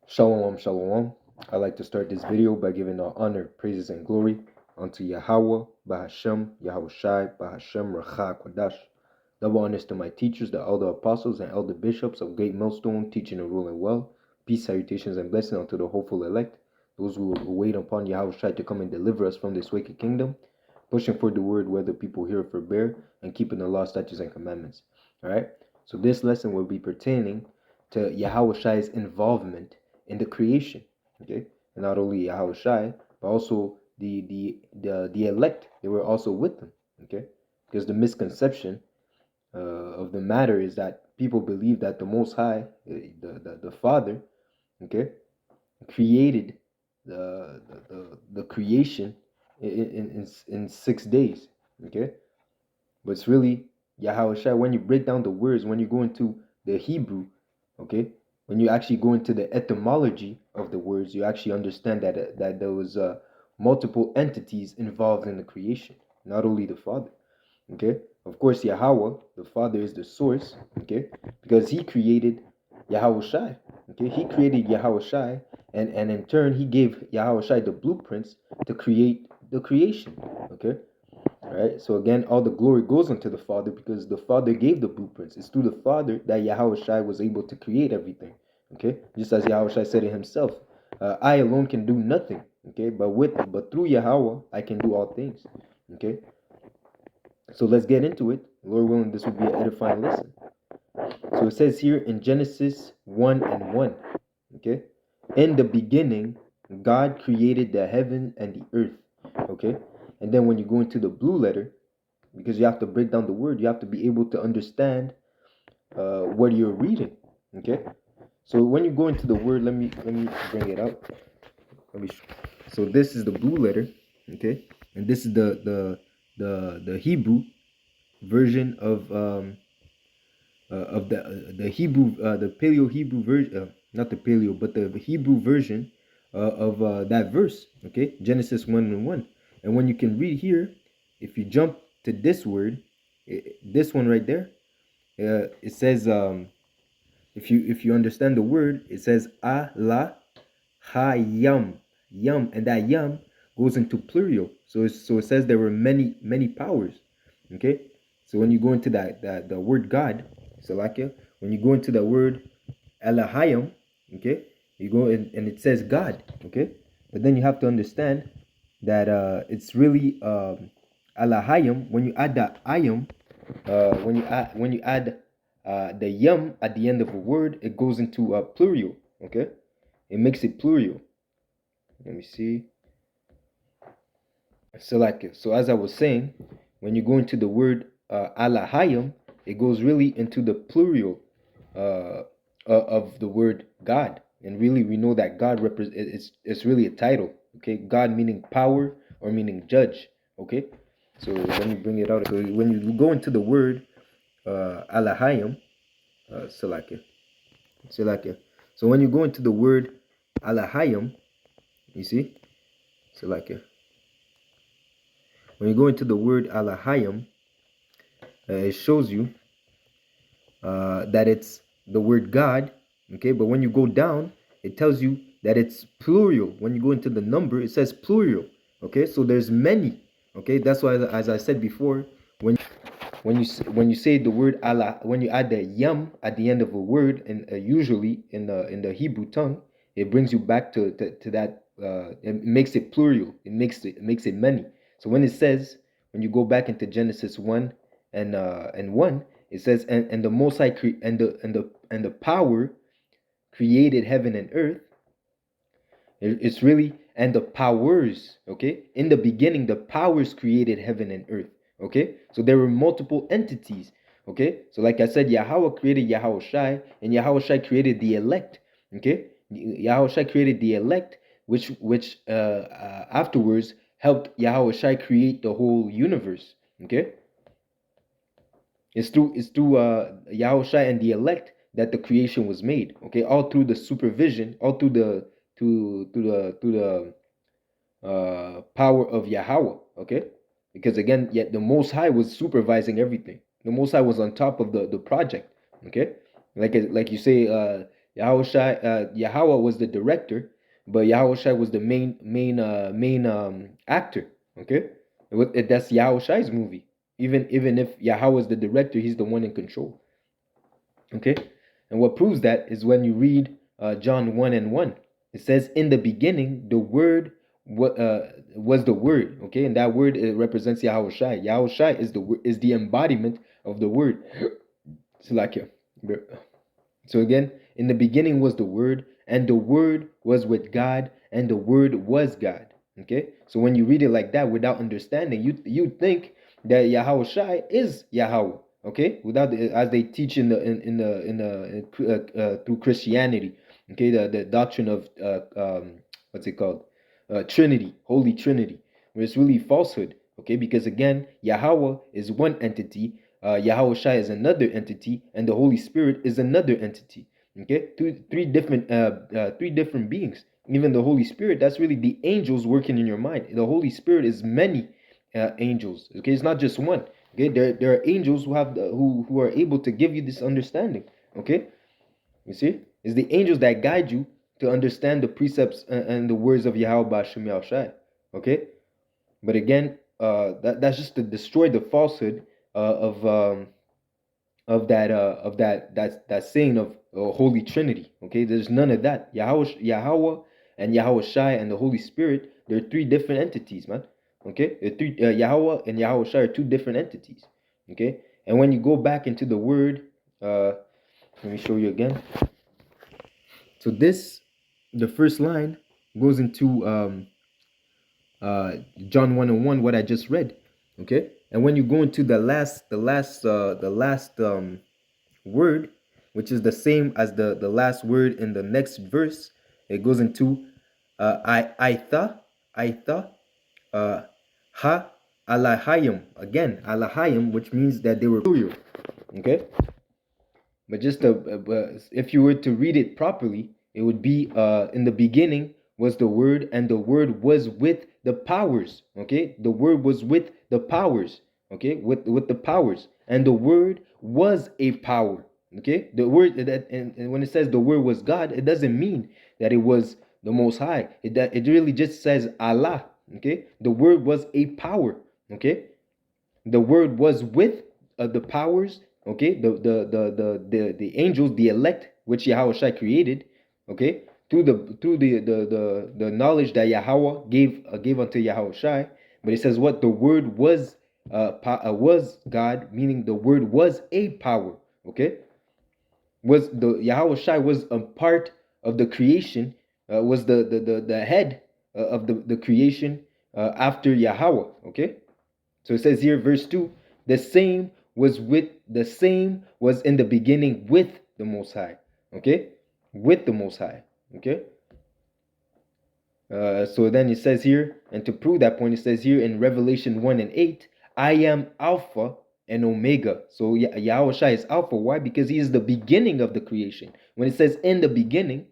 Shalom, shalom. I'd like to start this video by giving all honor, praises, and glory unto Yahweh, Bahashem, Yahawashi, Bahashem, Racha, Kodash. Double honors to my teachers, the elder apostles and elder bishops of Great Millstone, teaching and ruling well. Peace, salutations, and blessing unto the hopeful elect, those who wait upon Yahawashi to come and deliver us from this wicked kingdom, pushing for the word whether people hear or forbear, and keeping the law, statutes, and commandments. All right. So this lesson will be pertaining to Yahawashi's involvement in the creation. Okay, and not only Yahawashi, but also the elect. They were also with them. Okay, because the misconception of the matter is that people believe that the Most High, the Father, okay, created the creation in 6 days. Okay, but it's really Yahawashai. When you break down the words, when you go into the Hebrew, okay, when you actually go into the etymology of the words, you actually understand that there was multiple entities involved in the creation, not only the Father. Okay, of course, Yahweh, the Father, is the source. Okay, because He created Yahawashai. Okay, He created Yahawashai, and in turn, He gave Yahawashai the blueprints to create the creation. Okay, all right. So again, all the glory goes unto the Father because the Father gave the blueprints. It's through the Father that Yahawashi was able to create everything. Okay, just as Yahawashi said it Himself, I alone can do nothing. Okay, but through Yahweh I can do all things. Okay, so let's get into it. Lord willing, this will be an edifying lesson. So it says here in Genesis 1:1. Okay, in the beginning, God created the heaven and the earth. Okay, and then when you go into the blue letter, because you have to break down the word, you have to be able to understand what you're reading. Okay, so when you go into the word, let me bring it up. So this is the blue letter. Okay, and this is the Hebrew version of the Hebrew the Paleo Hebrew version, not the Paleo, but the Hebrew version of that verse. Okay, Genesis 1:1. And when you can read here, if you jump to this word, this one right there, it says if you understand the word, it says Allah Hayam Yam, and that Yam goes into plural. So it says there were many powers. Okay, so when you go into that the word God, Salakia, when you go into the word Elahayim, okay, you go and it says God, okay, but then you have to understand that it's really Elahayim. When you add the ayam, when you add the yum at the end of a word, it goes into a plural, okay, it makes it plural. Let me see. So as I was saying, when you go into the word Alahayim, it goes really into the plural of the word God. And really, we know that God it's really a title. Okay, God meaning power or meaning judge. Okay, so let me bring it out. So when you go into the word Alahayim, Salakia, Salakia. So when you go into the word Alahayim, you see, Salakia. When you go into the word Alahayim, it shows you that it's the word God, okay? But when you go down, it tells you that it's plural. When you go into the number, it says plural, okay? So there's many, okay? That's why, as I said before, when you say the word Allah, when you add the yam at the end of a word, and usually in the Hebrew tongue, it brings you back to that. It makes it plural. It makes it many. So when it says, when you go back into Genesis 1:1, it says, and the Most High and the power created heaven and earth. It's really, and the powers, okay? In the beginning, the powers created heaven and earth, okay? So there were multiple entities, okay? So like I said, Yahweh created Yahawashi, and Yahawashi created the elect, okay? Yahawashi created the elect, which afterwards helped Yahawashi create the whole universe, okay? It's through Yahushua and the elect that the creation was made. Okay, all through the supervision, all through the power of Yahweh. Okay, because again, yet the Most High was supervising everything. The Most High was on top of the project. Okay, like you say, Yahweh was the director, but Yahawashi was the main actor. Okay, that's Yahawashi's movie. Even if Yahweh is the director, he's the one in control. Okay, and what proves that is when you read John 1:1. It says, "In the beginning, the Word was the Word." Okay, and that word, it represents Yahawashi. Yahawashi is the embodiment of the Word. So like, so again, in the beginning was the Word, and the Word was with God, and the Word was God. Okay, so when you read it like that without understanding, you think that Yahweh is Yahweh. Okay, without as they teach through Christianity. Okay, the doctrine of what's it called, Trinity, Holy Trinity, where it's really falsehood. Okay, because again, Yahweh is one entity, Yahweh Shai is another entity, and the Holy Spirit is another entity. Okay, three different beings. Even the Holy Spirit, that's really the angels working in your mind. The Holy Spirit is many angels. Okay, it's not just one. Okay, there are angels who have who are able to give you this understanding. Okay, you see, it's the angels that guide you to understand the precepts and the words of Yahweh Ba'Shem Yahushai. Okay, but again, that's just to destroy the falsehood of that saying of Holy Trinity. Okay, there's none of that. Yahweh and Yahweh Shai and the Holy Spirit, they're three different entities, man. Okay, Yahweh and Yahweh Shai are two different entities. Okay, and when you go back into the word, let me show you again. So the first line goes into John 1:1, what I just read. Okay, and when you go into the last word, which is the same as the last word in the next verse, it goes into I thought ha alahayim, again alahayim, which means that they were plural. Okay, but if you were to read it properly, it would be in the beginning was the Word, and the Word was with the powers. Okay, the Word was with the powers. Okay, with the powers, and the Word was a power. Okay, the word that and when it says the Word was God, it doesn't mean that it was the Most High. It really just says Allah. Okay, the Word was a power. Okay, the word was with the powers, okay, the angels, the elect, which Yahweh created, okay, through the knowledge that Yahweh gave unto Yahweh. But it says what the word was God, meaning the word was a power. Okay, was the Yahweh was a part of the creation, was the head of the creation after Yahweh. Okay, so it says here, verse 2, the same was in the beginning with the Most High. Okay? With the Most High. Okay? So then it says here, and to prove that point, it says here in Revelation 1:8, I am Alpha and Omega. So Yahweh Shai is Alpha. Why? Because he is the beginning of the creation. When it says in the beginning,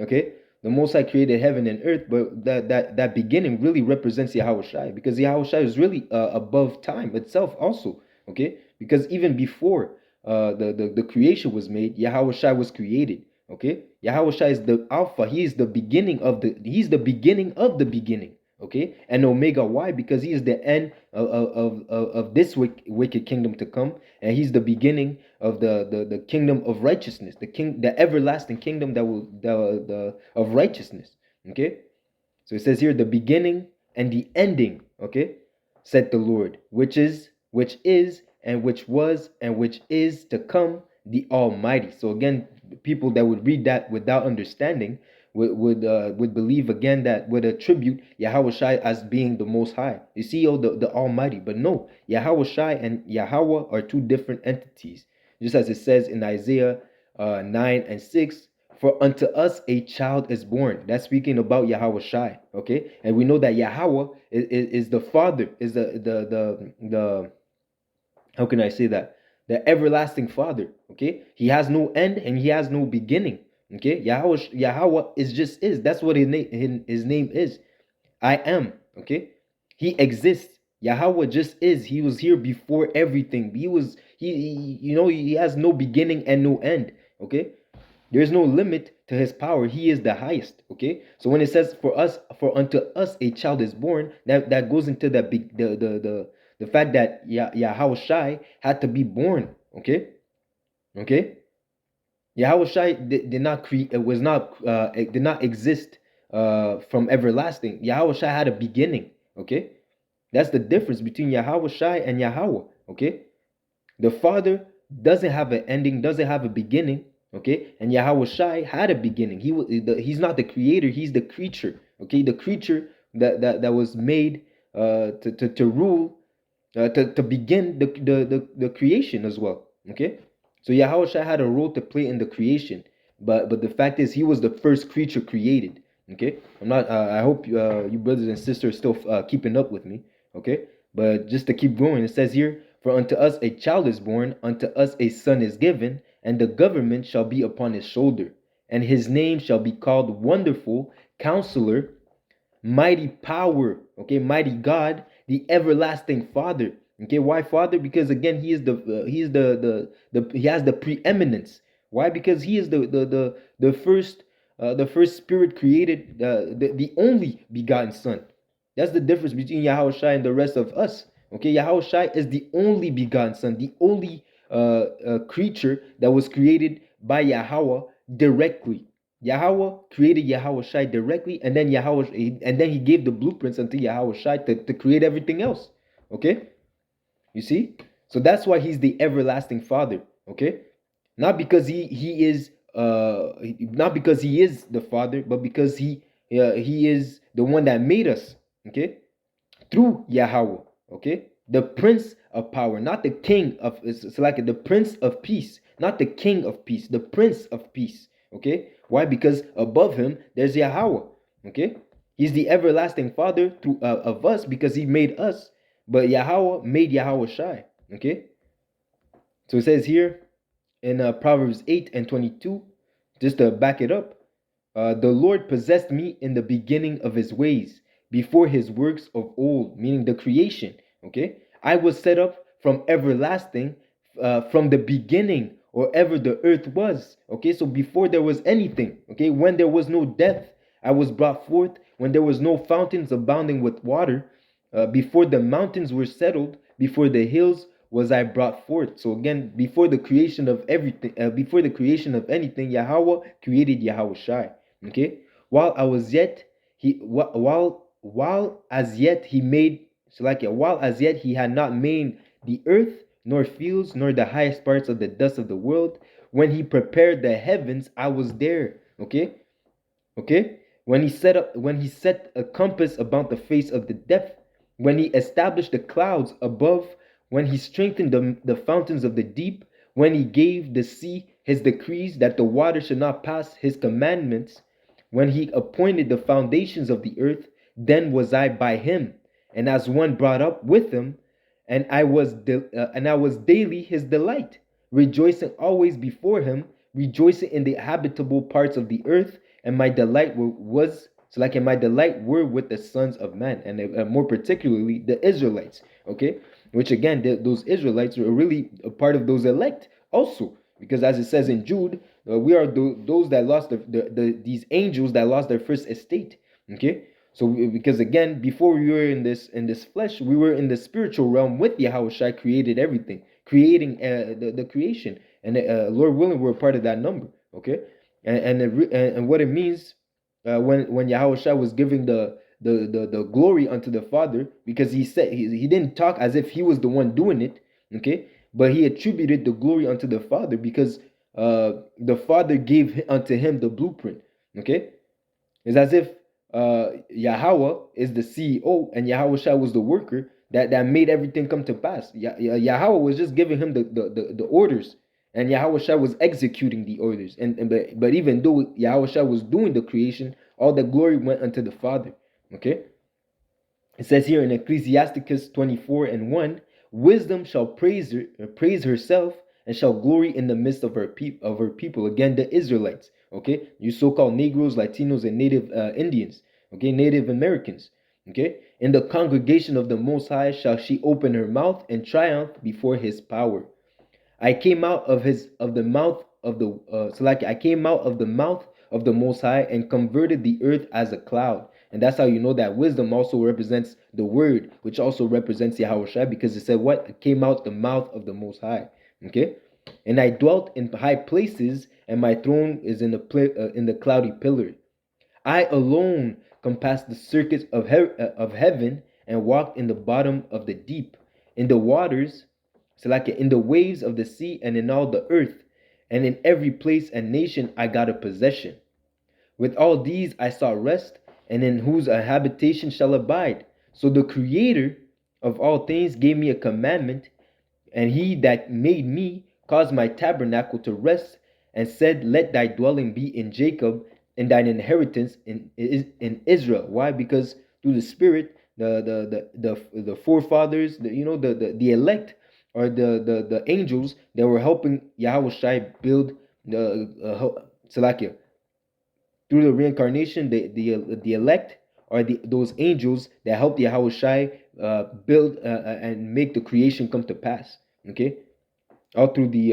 okay, the Most High created heaven and earth, but that beginning really represents Yahweh Shai, because Yahweh Shai is really above time itself also. Okay, because even before the creation was made, Yahweh Shai was created. Okay, Yahweh Shai is the Alpha. He's the beginning of the beginning. Okay, and Omega. Why? Because he is the end of this wicked kingdom to come, and he's the beginning of the kingdom of righteousness, the everlasting kingdom that will of righteousness. Okay, so it says here the beginning and the ending. Okay, said the Lord, which is and which was and which is to come, the Almighty. So again, people that would read that without understanding would believe again, that would attribute Yahweh Shai as being the Most High. You see, the Almighty. But no, Yahweh Shai and Yahweh are two different entities. Just as it says in Isaiah 9:6, for unto us a child is born. That's speaking about Yahweh Shai. Okay, and we know that Yahweh is the Father, is the how can I say that? The everlasting Father. Okay, he has no end and he has no beginning. Okay, Yahweh is. That's what his name is. I am. Okay, he exists. Yahweh just is. He was here before everything. He has no beginning and no end. Okay, There's no limit to his power. He is the highest. Okay. So when it says for unto us a child is born, that goes into the fact that Yahawashi had to be born. Okay. Okay. Yahawashi did not create. It was not. It did not exist from everlasting. Yahawashi had a beginning. Okay. That's the difference between Yahawashi and Yahweh. Okay. The Father doesn't have an ending, doesn't have a beginning, okay? And Yahawashi had a beginning. He's not the creator, he's the creature, okay? The creature that was made to rule, to begin the creation as well, okay? So Yahawashi had a role to play in the creation, but the fact is he was the first creature created, okay? I'm not. I hope you brothers and sisters still keeping up with me, okay? But just to keep going, it says here, for unto us a child is born, unto us a son is given, and the government shall be upon his shoulder, and his name shall be called Wonderful, Counselor, Mighty Power, okay, Mighty God, the Everlasting Father. Okay, why Father? Because again, he is he has the preeminence. Why? Because he is the first spirit created, the only begotten Son. That's the difference between Yahawashi and the rest of us. Okay, Yahawashi is the only begotten Son, the only creature that was created by Yahweh directly. Yahweh created Yahawashi directly, and then he gave the blueprints unto Yahawashi to create everything else. Okay, you see, so that's why he's the everlasting Father. Okay, not because he is not because he is the Father, but because he is the one that made us. Okay, through Yahweh. Okay, the Prince of Power, not the King of. It's like the Prince of Peace, not the King of Peace, the Prince of Peace. Okay, why? Because above him there's Yahweh. Okay, he's the everlasting Father through of us because he made us, but Yahweh made Yahawashi. Okay, so it says here in Proverbs 8:22, just to back it up, the Lord possessed me in the beginning of his ways, before his works of old, meaning the creation. Okay, I was set up from everlasting, from the beginning, or ever the earth was. Okay, so before there was anything. Okay, when there was no death, I was brought forth. When there was no fountains abounding with water, before the mountains were settled, before the hills was I brought forth. So again, before the creation of everything, before the creation of anything, Yahweh created Yahawashi. Okay, while I was yet while as yet he made, so like while as yet he had not made the earth, nor fields, nor the highest parts of the dust of the world. When he prepared the heavens, I was there. Okay, okay. When he set a compass about the face of the depth, when he established the clouds above, when he strengthened the fountains of the deep, when he gave the sea his decrees that the water should not pass his commandments, when he appointed the foundations of the earth, then was I by him, and as one brought up with him, and I was daily his delight, rejoicing always before him, rejoicing in the habitable parts of the earth, and my delight was so like and my delight were with the sons of man, and more particularly the Israelites. Okay, which again, those Israelites are really a part of those elect also, because as it says in Jude, we are those that lost these angels that lost their first estate. Okay, so because again, before we were in this flesh, we were in the spiritual realm with Yahawashi created everything, creating the creation, and Lord willing, we're a part of that number. Okay, and what it means when Yahawashi was giving the glory unto the Father, because he said he didn't talk as if he was the one doing it. Okay, but he attributed the glory unto the Father because the Father gave unto him the blueprint. Okay, it's as if Yahweh is the CEO and Yahawashi was the worker that made everything come to pass. Yahweh was just giving him the orders, and Yahawashi was executing the orders. But even though Yahawashi was doing the creation, all the glory went unto the Father. Okay, it says here in Ecclesiasticus 24:1, wisdom shall praise herself, and shall glory in the midst of her people. Again, the Israelites. Okay, you so-called Negroes, Latinos, and Native Indians. Okay, Native Americans. Okay, in the congregation of the Most High shall she open her mouth and triumph before his power. I came out of the mouth of the I came out of the mouth of the Most High and converted the earth as a cloud. And that's how you know that wisdom also represents the word, which also represents Yahawashi, because it said what? It came out the mouth of the Most High. Okay? And I dwelt in high places, and my throne is in the cloudy pillar. I alone compassed the circuits of heaven and walked in the bottom of the deep, in the waters, in the waves of the sea, and in all the earth, and in every place and nation I got a possession. With all these I sought rest, and in whose habitation shall abide. So the Creator of all things gave me a commandment, and he that made me caused my tabernacle to rest, and said, Let thy dwelling be in Jacob, and thine inheritance in Israel. Why? Because through the Spirit, the forefathers, the elect, or the angels that were helping Yahweh Shai build the Salakia. Through the reincarnation, the elect are those angels that help Yahweh Shai build and make the creation come to pass. Okay, all through the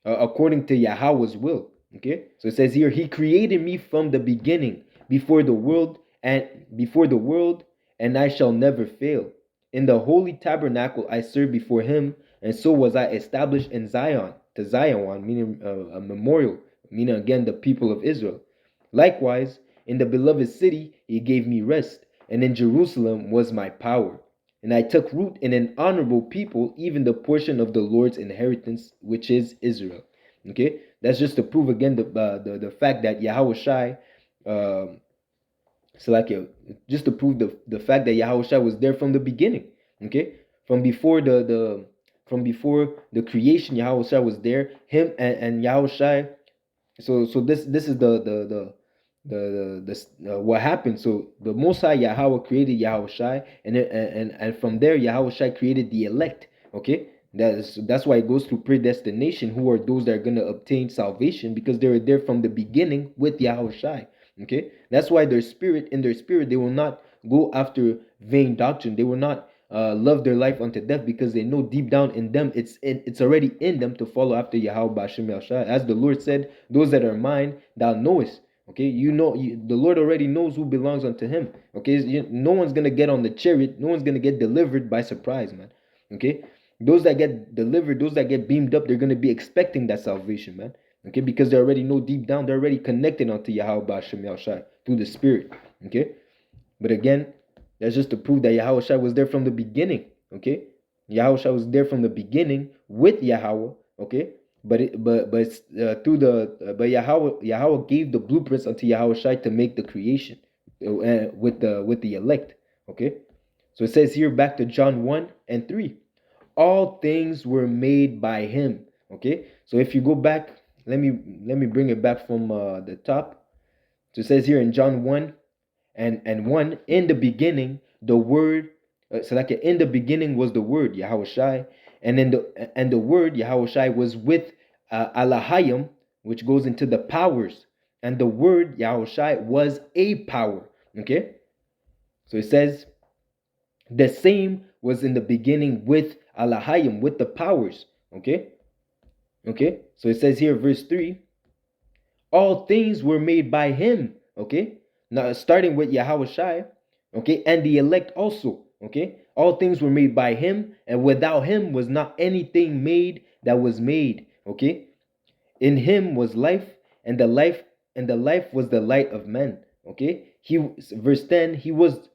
according to Yahweh's will. Okay, so it says here, He created me from the beginning, before the world, and I shall never fail. In the holy tabernacle I served before Him, and so was I established in Zion, to Zion, meaning a memorial, meaning again the people of Israel. Likewise, in the beloved city He gave me rest, and in Jerusalem was my power. And I took root in an honorable people, even the portion of the Lord's inheritance, which is Israel. Okay, that's just to prove again the fact that Yahweh Shai, just to prove the fact that Yahweh Shai was there from the beginning. Okay, from before the creation, Yahweh Shai was there. Him and Yahweh Shai. So this is what happened. So the Most High Yahweh created Yahweh Shai, and from there Yahweh Shai created the elect. Okay, that's why it goes through predestination. Who are those that are gonna obtain salvation, because they were there from the beginning with Yahweh Shai. Okay, that's why in their spirit, they will not go after vain doctrine. They will not love their life unto death, because they know deep down in them it's already in them to follow after Yahweh Bashim Yahshai. As the Lord said, those that are mine, thou knowest. Okay, the Lord already knows who belongs unto Him. Okay, no one's gonna get on the chariot. No one's gonna get delivered by surprise, man. Okay, those that get delivered, those that get beamed up, they're gonna be expecting that salvation, man. Okay, because they already know deep down, they're already connected unto Yahweh Bashim Yahshai through the Spirit. Okay, but again, that's just to prove that Yahweh Shai was there from the beginning. Okay, Yahweh Shai was there from the beginning with Yahweh. Okay, but Yahweh gave the blueprints unto Yahweh Shai to make the creation with the elect. Okay, so it says here, back to John 1:3, all things were made by Him. Okay, so if you go back, let me bring it back from the top. So it says here in John 1:1, in the beginning the word, in the beginning was the word Yahweh Shai, and the word Yahweh Shai was with Alahayim, which goes into the powers, and the word Yahweh Shai was a power. Okay, so it says the same was in the beginning with Alahayim, with the powers. Okay, so it says here, verse 3, all things were made by Him. Okay, now starting with Yahweh Shai, okay, and the elect also. Okay, all things were made by Him, and without Him was not anything made that was made. Okay, in Him was life, and the life was the light of men. Okay, verse 10, he was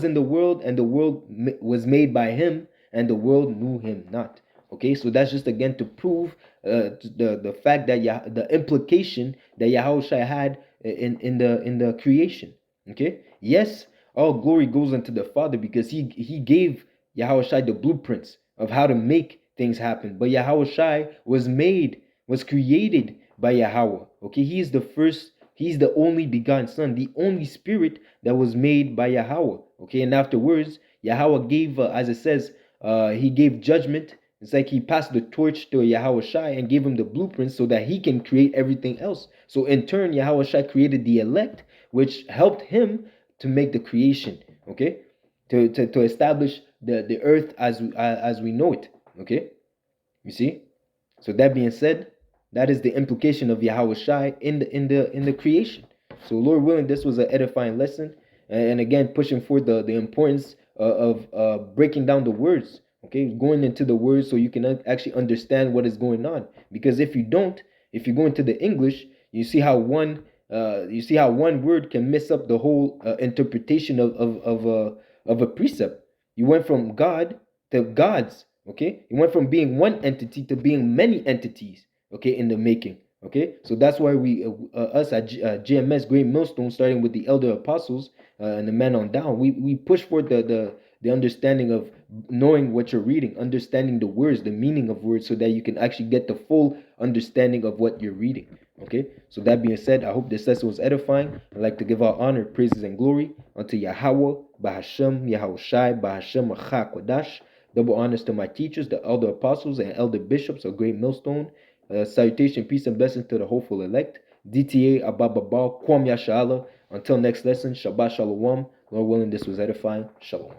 in the world, and the world was made by Him, and the world knew Him not. Okay, so that's just again to prove the fact that the implication that Yahweh Shai had in the creation. Okay, yes, all glory goes unto the Father, because he gave Yahweh Shai the blueprints of how to make things happen. But Yahweh Shai was created by Yahweh. Okay, he is the first. He's the only begotten Son, the only Spirit that was made by Yahweh. Okay, and afterwards, Yahweh gave, as it says, He gave judgment. It's like He passed the torch to Yahweh Shai and gave him the blueprints so that he can create everything else. So in turn, Yahweh Shai created the elect, which helped him to make the creation. Okay, to establish the earth as we know it. Okay, you see. So that being said, That is the implication of Yahawashi in the creation. So Lord willing, this was an edifying lesson, and again pushing forth the importance of breaking down the words. Okay, going into the words so you can actually understand what is going on. Because if you don't, if you go into the English, you see how one word can mess up the whole interpretation of a precept. You went from God to gods. Okay, you went from being one entity to being many entities. Okay, in the making. Okay, so that's why we us at GMS Great Millstone, starting with the elder apostles and the men on down, we push for the understanding of knowing what you're reading, understanding the words, the meaning of words, so that you can actually get the full understanding of what you're reading. Okay, so that being said, I hope this lesson was edifying. I'd like to give all honor, praises, and glory unto Yahweh, Bahashem, Yahawashi, Bahashem, Racha, Kodash. Double honors to my teachers, the elder apostles and elder bishops of Great Millstone. Salutation, peace, and blessings to the hopeful elect. DTA, Abababa, Kwam Yashala. Until next lesson, Shabbat Shalom. Lord willing, this was edifying. Shalom.